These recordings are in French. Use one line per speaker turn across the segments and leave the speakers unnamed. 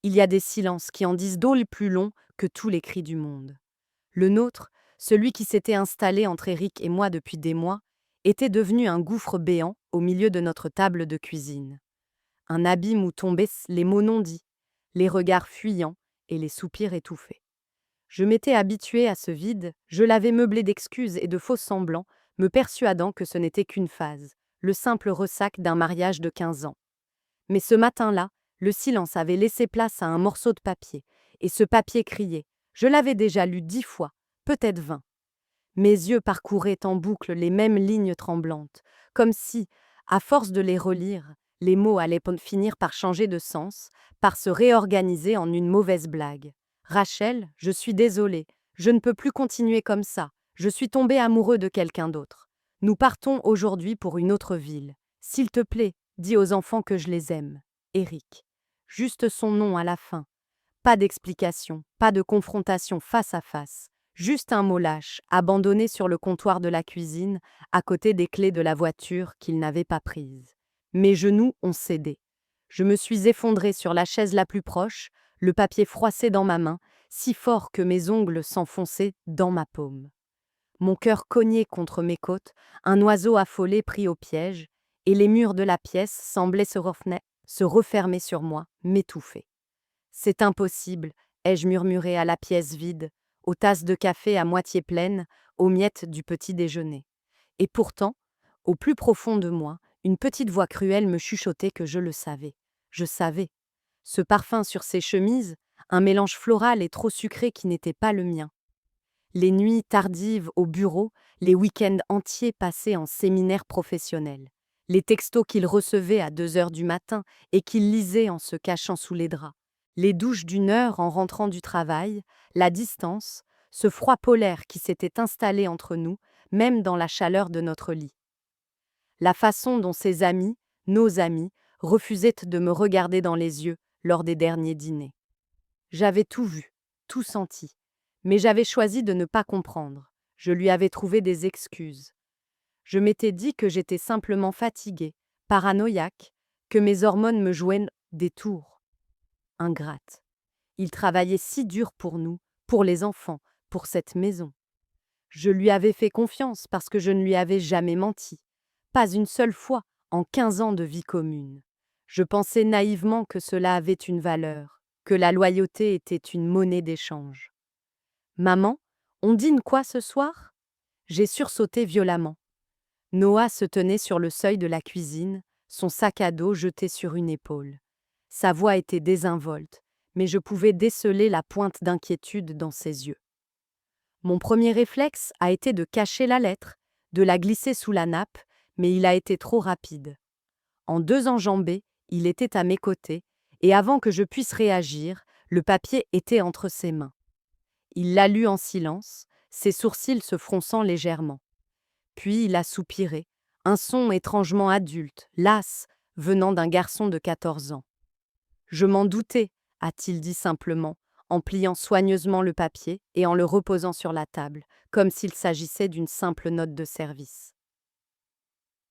il y a des silences qui en disent d'autant plus long que tous les cris du monde. Le nôtre, celui qui s'était installé entre Eric et moi depuis des mois, était devenu un gouffre béant au milieu de notre table de cuisine. Un abîme où tombaient les mots non dits, les regards fuyants et les soupirs étouffés. Je m'étais habituée à ce vide, je l'avais meublé d'excuses et de faux semblants, me persuadant que ce n'était qu'une phase, le simple ressac d'un mariage de 15 ans. Mais ce matin-là, le silence avait laissé place à un morceau de papier, et ce papier criait. Je l'avais déjà lu 10 fois, peut-être 20. Mes yeux parcouraient en boucle les mêmes lignes tremblantes, comme si, à force de les relire, les mots allaient finir par changer de sens, par se réorganiser en une mauvaise blague. Rachel, je suis désolée, je ne peux plus continuer comme ça, je suis tombée amoureux de quelqu'un d'autre. Nous partons aujourd'hui pour une autre ville. S'il te plaît, dis aux enfants que je les aime. Eric. Juste son nom à la fin. Pas d'explication, pas de confrontation face à face. Juste un mot lâche, abandonné sur le comptoir de la cuisine, à côté des clés de la voiture qu'il n'avait pas prises. Mes genoux ont cédé. Je me suis effondrée sur la chaise la plus proche, le papier froissé dans ma main, si fort que mes ongles s'enfonçaient dans ma paume. Mon cœur cognait contre mes côtes, un oiseau affolé pris au piège, et les murs de la pièce semblaient se refermer sur moi, m'étouffer. C'est impossible, ai-je murmuré à la pièce vide, aux tasses de café à moitié pleines, aux miettes du petit déjeuner. Et pourtant, au plus profond de moi, une petite voix cruelle me chuchotait que je le savais. Je savais. Ce parfum sur ses chemises, un mélange floral et trop sucré qui n'était pas le mien. Les nuits tardives au bureau, les week-ends entiers passés en séminaire professionnel. Les textos qu'il recevait à 2 heures du matin et qu'il lisait en se cachant sous les draps. Les douches d'une heure en rentrant du travail, la distance, ce froid polaire qui s'était installé entre nous, même dans la chaleur de notre lit. La façon dont ses amis, nos amis, refusaient de me regarder dans les yeux lors des derniers dîners. J'avais tout vu, tout senti, mais j'avais choisi de ne pas comprendre. Je lui avais trouvé des excuses. Je m'étais dit que j'étais simplement fatiguée, paranoïaque, que mes hormones me jouaient des tours. Ingrate. Il travaillait si dur pour nous, pour les enfants, pour cette maison. Je lui avais fait confiance parce que je ne lui avais jamais menti. Pas une seule fois, en 15 ans de vie commune. Je pensais naïvement que cela avait une valeur, que la loyauté était une monnaie d'échange. Maman, on dîne quoi ce soir? J'ai sursauté violemment. Noah se tenait sur le seuil de la cuisine, son sac à dos jeté sur une épaule. Sa voix était désinvolte, mais je pouvais déceler la pointe d'inquiétude dans ses yeux. Mon premier réflexe a été de cacher la lettre, de la glisser sous la nappe, mais il a été trop rapide. En 2 enjambées, il était à mes côtés, et avant que je puisse réagir, le papier était entre ses mains. Il l'a lu en silence, ses sourcils se fronçant légèrement. Puis il a soupiré, un son étrangement adulte, las, venant d'un garçon de 14 ans. Je m'en doutais, a-t-il dit simplement, en pliant soigneusement le papier et en le reposant sur la table, comme s'il s'agissait d'une simple note de service.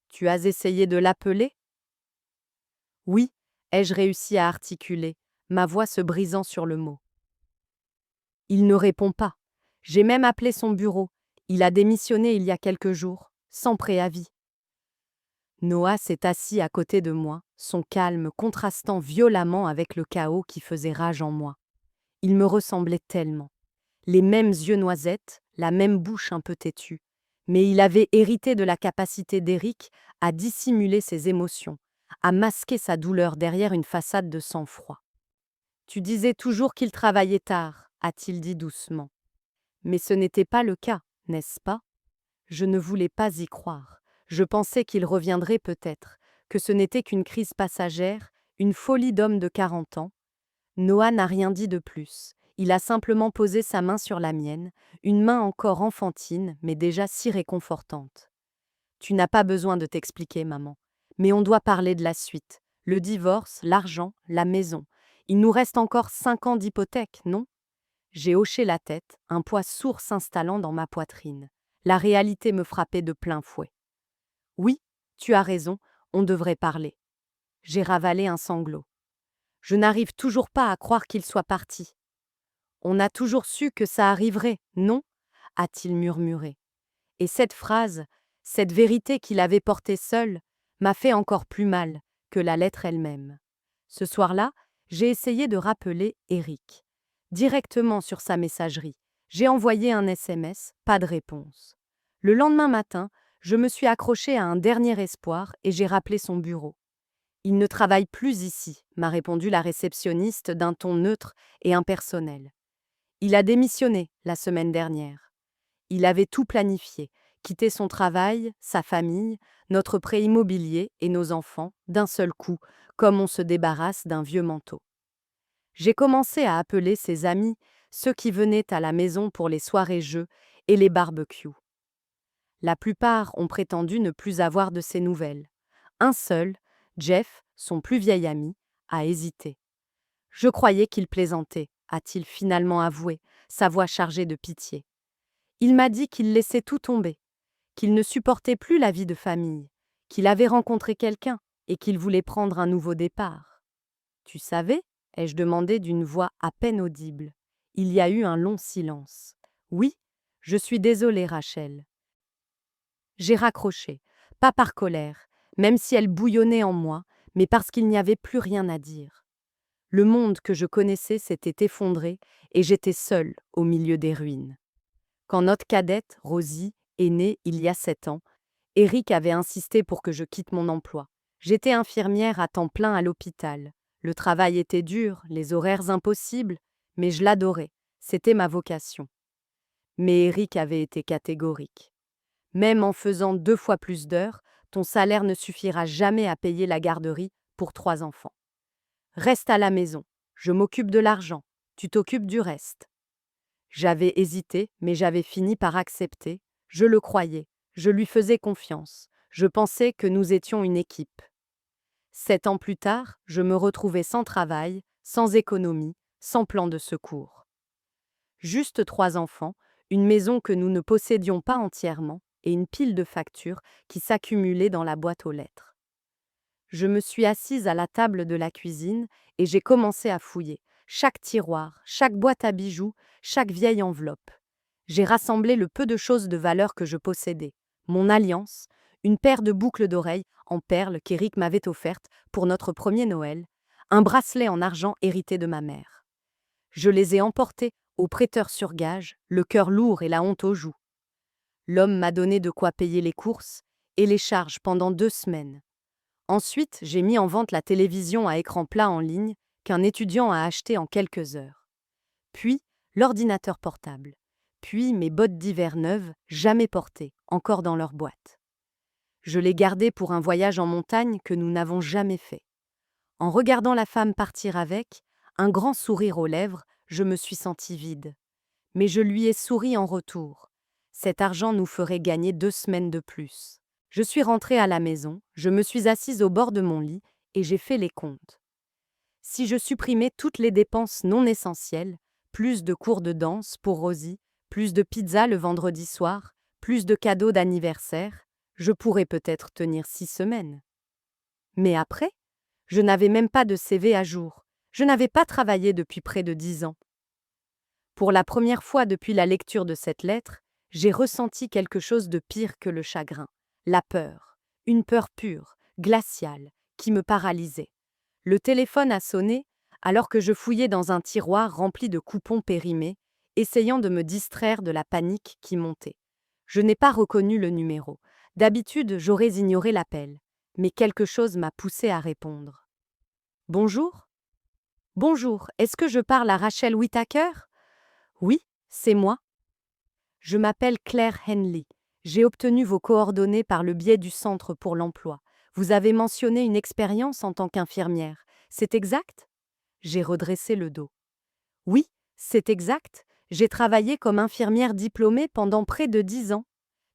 Tu as essayé de l'appeler? Oui, ai-je réussi à articuler, ma voix se brisant sur le mot. Il ne répond pas. J'ai même appelé son bureau. Il a démissionné il y a quelques jours, sans préavis. Noah s'est assis à côté de moi, son calme contrastant violemment avec le chaos qui faisait rage en moi. Il me ressemblait tellement. Les mêmes yeux noisettes, la même bouche un peu têtue. Mais il avait hérité de la capacité d'Eric à dissimuler ses émotions, à masquer sa douleur derrière une façade de sang-froid. Tu disais toujours qu'il travaillait tard, a-t-il dit doucement. Mais ce n'était pas le cas, n'est-ce pas? Je ne voulais pas y croire. Je pensais qu'il reviendrait peut-être, que ce n'était qu'une crise passagère, une folie d'homme de 40 ans. Noah n'a rien dit de plus. Il a simplement posé sa main sur la mienne, une main encore enfantine, mais déjà si réconfortante. Tu n'as pas besoin de t'expliquer, maman. Mais on doit parler de la suite. Le divorce, l'argent, la maison. Il nous reste encore 5 ans d'hypothèque, non? J'ai hoché la tête, un poids sourd s'installant dans ma poitrine. La réalité me frappait de plein fouet. Oui, tu as raison, on devrait parler. J'ai ravalé un sanglot. Je n'arrive toujours pas à croire qu'il soit parti. On a toujours su que ça arriverait, non? A-t-il murmuré. Et cette phrase, cette vérité qu'il avait portée seul, m'a fait encore plus mal que la lettre elle-même. Ce soir-là, j'ai essayé de rappeler Eric. Directement sur sa messagerie, j'ai envoyé un SMS, pas de réponse. Le lendemain matin, je me suis accrochée à un dernier espoir et j'ai rappelé son bureau. Il ne travaille plus ici, m'a répondu la réceptionniste d'un ton neutre et impersonnel. Il a démissionné la semaine dernière. Il avait tout planifié, quitter son travail, sa famille, notre prêt immobilier et nos enfants, d'un seul coup, comme on se débarrasse d'un vieux manteau. J'ai commencé à appeler ses amis, ceux qui venaient à la maison pour les soirées-jeux et les barbecues. La plupart ont prétendu ne plus avoir de ses nouvelles. Un seul, Jeff, son plus vieil ami, a hésité. Je croyais qu'il plaisantait, a-t-il finalement avoué, sa voix chargée de pitié. Il m'a dit qu'il laissait tout tomber, qu'il ne supportait plus la vie de famille, qu'il avait rencontré quelqu'un et qu'il voulait prendre un nouveau départ. Tu savais? Ai-je demandé d'une voix à peine audible. Il y a eu un long silence. Oui, je suis désolée, Rachel. J'ai raccroché, pas par colère, même si elle bouillonnait en moi, mais parce qu'il n'y avait plus rien à dire. Le monde que je connaissais s'était effondré et j'étais seule au milieu des ruines. Quand notre cadette, Rosie, est née il y a 7 ans, Eric avait insisté pour que je quitte mon emploi. J'étais infirmière à temps plein à l'hôpital. Le travail était dur, les horaires impossibles, mais je l'adorais. C'était ma vocation. Mais Eric avait été catégorique. Même en faisant 2 fois plus d'heures, ton salaire ne suffira jamais à payer la garderie pour 3 enfants. Reste à la maison, je m'occupe de l'argent, tu t'occupes du reste. J'avais hésité, mais j'avais fini par accepter. Je le croyais, je lui faisais confiance. Je pensais que nous étions une équipe. 7 ans plus tard, je me retrouvais sans travail, sans économie, sans plan de secours. Juste 3 enfants, une maison que nous ne possédions pas entièrement et une pile de factures qui s'accumulaient dans la boîte aux lettres. Je me suis assise à la table de la cuisine et j'ai commencé à fouiller. Chaque tiroir, chaque boîte à bijoux, chaque vieille enveloppe. J'ai rassemblé le peu de choses de valeur que je possédais. Mon alliance, une paire de boucles d'oreilles en perles qu'Éric m'avait offerte pour notre premier Noël, un bracelet en argent hérité de ma mère. Je les ai emportés au prêteur sur gage, le cœur lourd et la honte aux joues. L'homme m'a donné de quoi payer les courses et les charges pendant 2 semaines. Ensuite, j'ai mis en vente la télévision à écran plat en ligne qu'un étudiant a acheté en quelques heures. Puis, l'ordinateur portable. Puis, mes bottes d'hiver neuves, jamais portées, encore dans leur boîte. Je les gardais pour un voyage en montagne que nous n'avons jamais fait. En regardant la femme partir avec, un grand sourire aux lèvres, je me suis sentie vide. Mais je lui ai souri en retour. Cet argent nous ferait gagner 2 semaines de plus. Je suis rentrée à la maison, je me suis assise au bord de mon lit et j'ai fait les comptes. Si je supprimais toutes les dépenses non essentielles, plus de cours de danse pour Rosie, plus de pizza le vendredi soir, plus de cadeaux d'anniversaire, je pourrais peut-être tenir 6 semaines. Mais après, je n'avais même pas de CV à jour. Je n'avais pas travaillé depuis près de 10 ans. Pour la première fois depuis la lecture de cette lettre, j'ai ressenti quelque chose de pire que le chagrin. La peur. Une peur pure, glaciale, qui me paralysait. Le téléphone a sonné alors que je fouillais dans un tiroir rempli de coupons périmés, essayant de me distraire de la panique qui montait. Je n'ai pas reconnu le numéro. D'habitude, j'aurais ignoré l'appel. Mais quelque chose m'a poussé à répondre. Bonjour? Bonjour, est-ce que je parle à Rachel Whittaker? Oui, c'est moi. Je m'appelle Claire Henley. J'ai obtenu vos coordonnées par le biais du Centre pour l'emploi. Vous avez mentionné une expérience en tant qu'infirmière. C'est exact? J'ai redressé le dos. Oui, c'est exact. J'ai travaillé comme infirmière diplômée pendant près de 10 ans.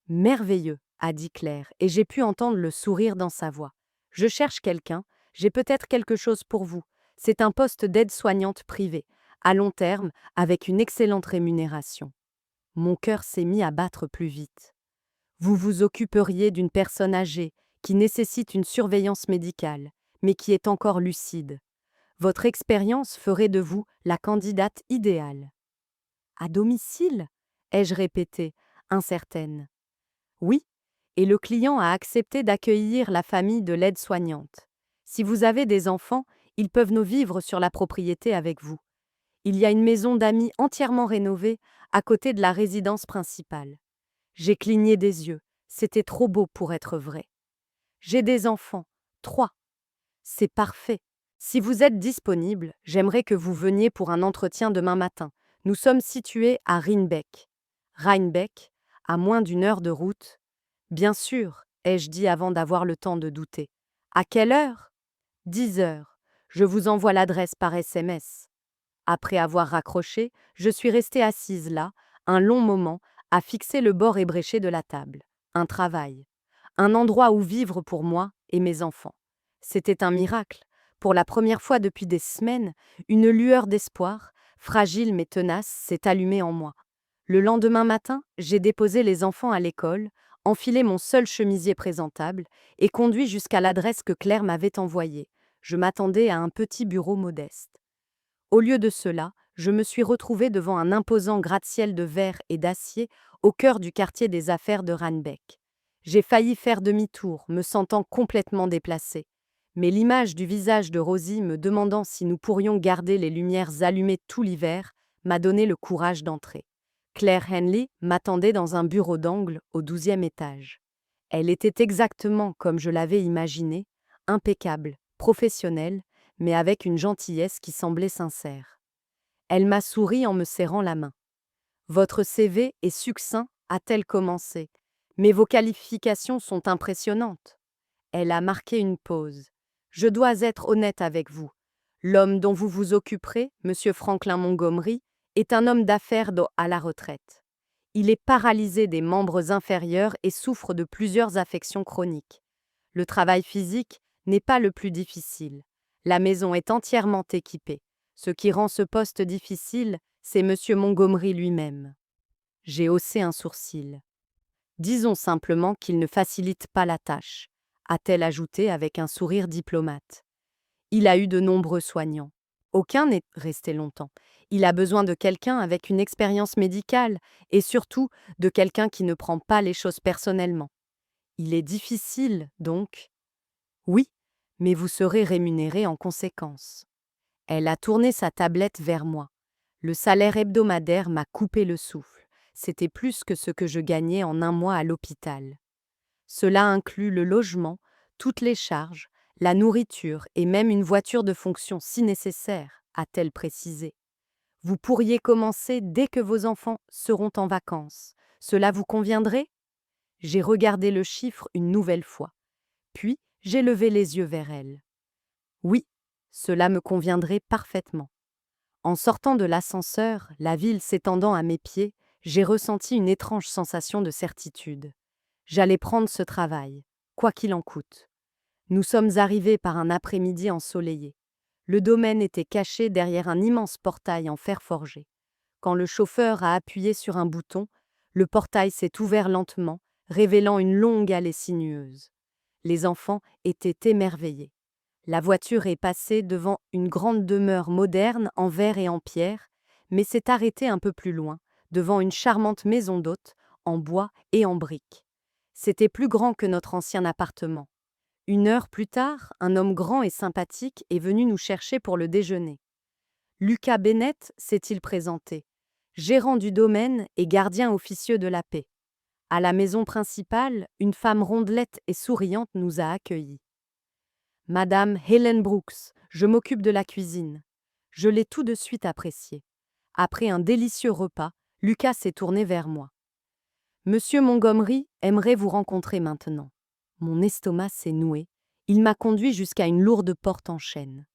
Merveilleux, a dit Claire, et j'ai pu entendre le sourire dans sa voix. Je cherche quelqu'un, j'ai peut-être quelque chose pour vous. C'est un poste d'aide-soignante privée, à long terme, avec une excellente rémunération. Mon cœur s'est mis à battre plus vite. Vous vous occuperiez d'une personne âgée, qui nécessite une surveillance médicale, mais qui est encore lucide. Votre expérience ferait de vous la candidate idéale. À domicile? Ai-je répété, incertaine. Oui, et le client a accepté d'accueillir la famille de l'aide-soignante. Si vous avez des enfants, ils peuvent nous vivre sur la propriété avec vous. Il y a une maison d'amis entièrement rénovée à côté de la résidence principale. J'ai cligné des yeux, c'était trop beau pour être vrai. J'ai des enfants, 3. C'est parfait. Si vous êtes disponible, j'aimerais que vous veniez pour un entretien demain matin. Nous sommes situés à Rhinebeck. Rhinebeck, à moins d'une heure de route. Bien sûr, ai-je dit avant d'avoir le temps de douter. À quelle heure? 10 heures. Je vous envoie l'adresse par SMS. Après avoir raccroché, je suis restée assise là, un long moment, à fixer le bord ébréché de la table. Un travail. Un endroit où vivre pour moi et mes enfants. C'était un miracle. Pour la première fois depuis des semaines, une lueur d'espoir, fragile mais tenace, s'est allumée en moi. Le lendemain matin, j'ai déposé les enfants à l'école, enfilé mon seul chemisier présentable et conduit jusqu'à l'adresse que Claire m'avait envoyée. Je m'attendais à un petit bureau modeste. Au lieu de cela, je me suis retrouvée devant un imposant gratte-ciel de verre et d'acier au cœur du quartier des affaires de Rhinebeck. J'ai failli faire demi-tour, me sentant complètement déplacée. Mais l'image du visage de Rosie me demandant si nous pourrions garder les lumières allumées tout l'hiver m'a donné le courage d'entrer. Claire Henley m'attendait dans un bureau d'angle au 12e étage. Elle était exactement comme je l'avais imaginé, impeccable, professionnelle, mais avec une gentillesse qui semblait sincère. Elle m'a souri en me serrant la main. Votre CV est succinct, a-t-elle commencé, mais vos qualifications sont impressionnantes. Elle a marqué une pause. Je dois être honnête avec vous. L'homme dont vous vous occuperez, Monsieur Franklin Montgomery, est un homme d'affaires à la retraite. Il est paralysé des membres inférieurs et souffre de plusieurs affections chroniques. Le travail physique n'est pas le plus difficile. La maison est entièrement équipée. Ce qui rend ce poste difficile, c'est Monsieur Montgomery lui-même. J'ai haussé un sourcil. Disons simplement qu'il ne facilite pas la tâche, a-t-elle ajouté avec un sourire diplomate. Il a eu de nombreux soignants. Aucun n'est resté longtemps. Il a besoin de quelqu'un avec une expérience médicale et surtout de quelqu'un qui ne prend pas les choses personnellement. Il est difficile, donc. Oui, mais vous serez rémunéré en conséquence. Elle a tourné sa tablette vers moi. Le salaire hebdomadaire m'a coupé le souffle. C'était plus que ce que je gagnais en un mois à l'hôpital. Cela inclut le logement, toutes les charges, la nourriture et même une voiture de fonction si nécessaire, a-t-elle précisé. Vous pourriez commencer dès que vos enfants seront en vacances. Cela vous conviendrait? J'ai regardé le chiffre une nouvelle fois. Puis, j'ai levé les yeux vers elle. Oui, cela me conviendrait parfaitement. En sortant de l'ascenseur, la ville s'étendant à mes pieds, j'ai ressenti une étrange sensation de certitude. J'allais prendre ce travail, quoi qu'il en coûte. Nous sommes arrivés par un après-midi ensoleillé. Le domaine était caché derrière un immense portail en fer forgé. Quand le chauffeur a appuyé sur un bouton, le portail s'est ouvert lentement, révélant une longue allée sinueuse. Les enfants étaient émerveillés. La voiture est passée devant une grande demeure moderne en verre et en pierre, mais s'est arrêtée un peu plus loin, devant une charmante maison d'hôte, en bois et en briques. C'était plus grand que notre ancien appartement. 1 heure plus tard, un homme grand et sympathique est venu nous chercher pour le déjeuner. Lucas Bennett s'est-il présenté, gérant du domaine et gardien officieux de la paix. À la maison principale, une femme rondelette et souriante nous a accueillis. Madame Helen Brooks, je m'occupe de la cuisine. Je l'ai tout de suite appréciée. Après un délicieux repas, Lucas s'est tourné vers moi. Monsieur Montgomery aimerait vous rencontrer maintenant. Mon estomac s'est noué. Il m'a conduit jusqu'à une lourde porte en chêne.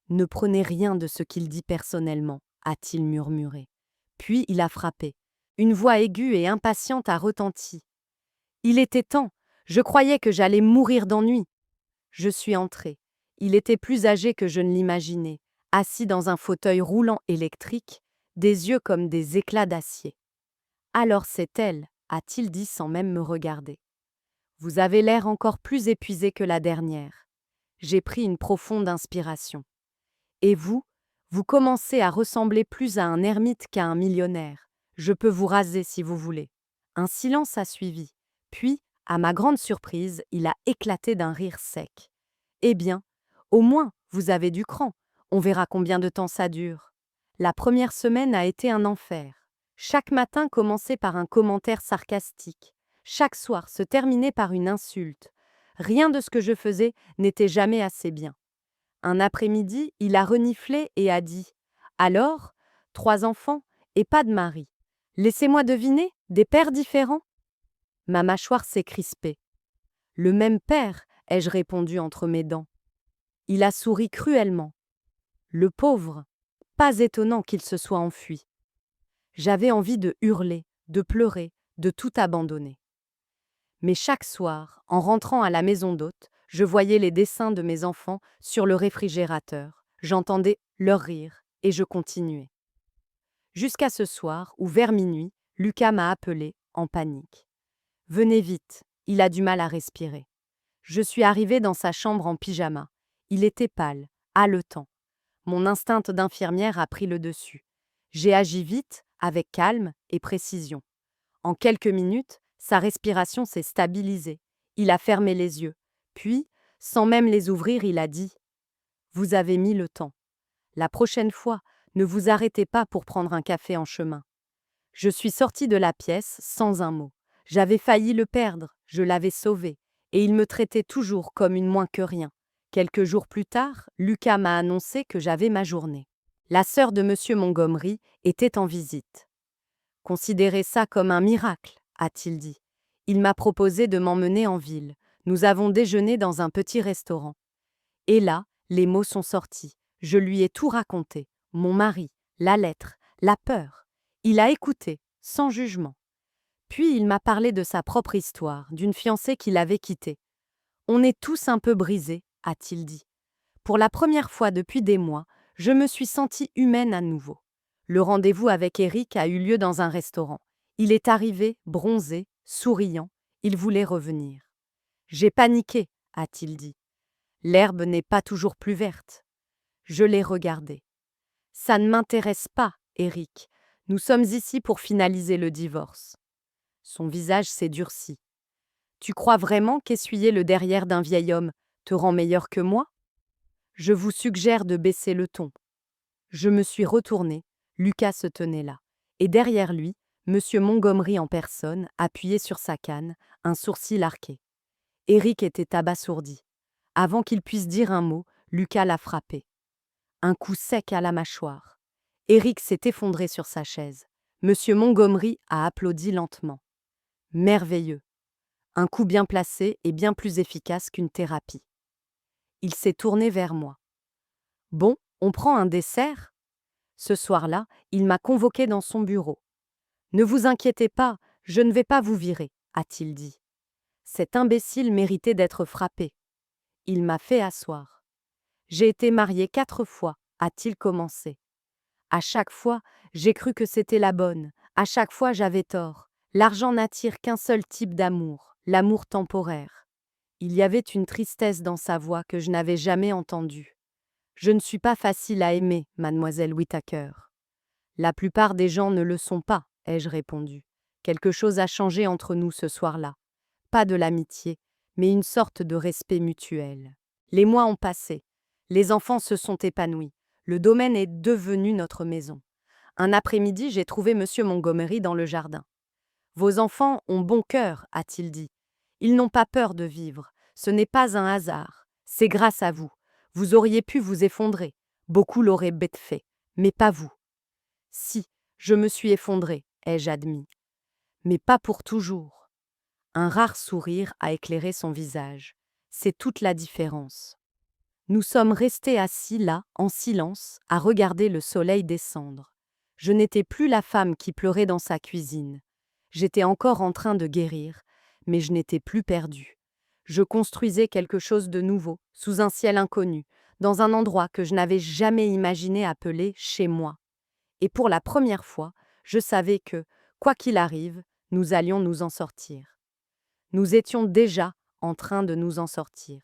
Ne prenez rien de ce qu'il dit personnellement, a-t-il murmuré. Puis il a frappé. Une voix aiguë et impatiente a retenti. Il était temps. Je croyais que j'allais mourir d'ennui. Je suis entrée. Il était plus âgé que je ne l'imaginais, assis dans un fauteuil roulant électrique, des yeux comme des éclats d'acier. Alors c'est elle, a-t-il dit sans même me regarder. Vous avez l'air encore plus épuisé que la dernière. J'ai pris une profonde inspiration. Et vous, vous commencez à ressembler plus à un ermite qu'à un millionnaire. Je peux vous raser si vous voulez. Un silence a suivi. Puis, à ma grande surprise, il a éclaté d'un rire sec. Eh bien, au moins, vous avez du cran. On verra combien de temps ça dure. La première semaine a été un enfer. Chaque matin commençait par un commentaire sarcastique. Chaque soir se terminait par une insulte. Rien de ce que je faisais n'était jamais assez bien. Un après-midi, il a reniflé et a dit: Alors, 3 enfants et pas de mari. Laissez-moi deviner, des pères différents? Ma mâchoire s'est crispée. Le même père, ai-je répondu entre mes dents. Il a souri cruellement. Le pauvre, pas étonnant qu'il se soit enfui. J'avais envie de hurler, de pleurer, de tout abandonner. Mais chaque soir, en rentrant à la maison d'hôte, je voyais les dessins de mes enfants sur le réfrigérateur, j'entendais leur rire et je continuais. Jusqu'à ce soir où, vers minuit, Lucas m'a appelé, en panique. Venez vite, il a du mal à respirer. Je suis arrivée dans sa chambre en pyjama. Il était pâle, haletant. Mon instinct d'infirmière a pris le dessus. J'ai agi vite, avec calme et précision. En quelques minutes, sa respiration s'est stabilisée. Il a fermé les yeux. Puis, sans même les ouvrir, il a dit: Vous avez mis le temps. La prochaine fois, ne vous arrêtez pas pour prendre un café en chemin. Je suis sortie de la pièce sans un mot. J'avais failli le perdre, je l'avais sauvé, et il me traitait toujours comme une moins que rien. Quelques jours plus tard, Lucas m'a annoncé que j'avais ma journée. La sœur de M. Montgomery était en visite. Considérez ça comme un miracle, a-t-il dit. Il m'a proposé de m'emmener en ville. Nous avons déjeuné dans un petit restaurant. Et là, les mots sont sortis. Je lui ai tout raconté. Mon mari, la lettre, la peur. Il a écouté, sans jugement. Puis il m'a parlé de sa propre histoire, d'une fiancée qu'il avait quittée. On est tous un peu brisés, a-t-il dit. Pour la première fois depuis des mois, je me suis sentie humaine à nouveau. Le rendez-vous avec Eric a eu lieu dans un restaurant. Il est arrivé, bronzé, souriant. Il voulait revenir. J'ai paniqué, a-t-il dit. L'herbe n'est pas toujours plus verte. Je l'ai regardé. Ça ne m'intéresse pas, Eric. Nous sommes ici pour finaliser le divorce. Son visage s'est durci. Tu crois vraiment qu'essuyer le derrière d'un vieil homme te rend meilleur que moi? Je vous suggère de baisser le ton. Je me suis retournée, Lucas se tenait là, et derrière lui, M. Montgomery en personne, appuyé sur sa canne, un sourcil arqué. Eric était abasourdi. Avant qu'il puisse dire un mot, Lucas l'a frappé. Un coup sec à la mâchoire. Eric s'est effondré sur sa chaise. M. Montgomery a applaudi lentement. Merveilleux. Un coup bien placé et bien plus efficace qu'une thérapie. Il s'est tourné vers moi. Bon, on prend un dessert? Ce soir-là, il m'a convoqué dans son bureau. Ne vous inquiétez pas, je ne vais pas vous virer, a-t-il dit. Cet imbécile méritait d'être frappé. Il m'a fait asseoir. J'ai été marié 4 fois, a-t-il commencé. À chaque fois, j'ai cru que c'était la bonne. À chaque fois, j'avais tort. L'argent n'attire qu'un seul type d'amour, l'amour temporaire. Il y avait une tristesse dans sa voix que je n'avais jamais entendue. Je ne suis pas facile à aimer, mademoiselle Whittaker. La plupart des gens ne le sont pas, ai-je répondu. Quelque chose a changé entre nous ce soir-là. Pas de l'amitié, mais une sorte de respect mutuel. Les mois ont passé. Les enfants se sont épanouis. Le domaine est devenu notre maison. Un après-midi, j'ai trouvé M. Montgomery dans le jardin. Vos enfants ont bon cœur, a-t-il dit. Ils n'ont pas peur de vivre. Ce n'est pas un hasard. C'est grâce à vous. Vous auriez pu vous effondrer. Beaucoup l'auraient bête fait, mais pas vous. Si, je me suis effondrée, ai-je admis. Mais pas pour toujours. Un rare sourire a éclairé son visage. C'est toute la différence. Nous sommes restés assis là, en silence, à regarder le soleil descendre. Je n'étais plus la femme qui pleurait dans sa cuisine. J'étais encore en train de guérir, mais je n'étais plus perdue. Je construisais quelque chose de nouveau, sous un ciel inconnu, dans un endroit que je n'avais jamais imaginé appeler chez moi. Et pour la première fois, je savais que, quoi qu'il arrive, nous allions nous en sortir. Nous étions déjà en train de nous en sortir.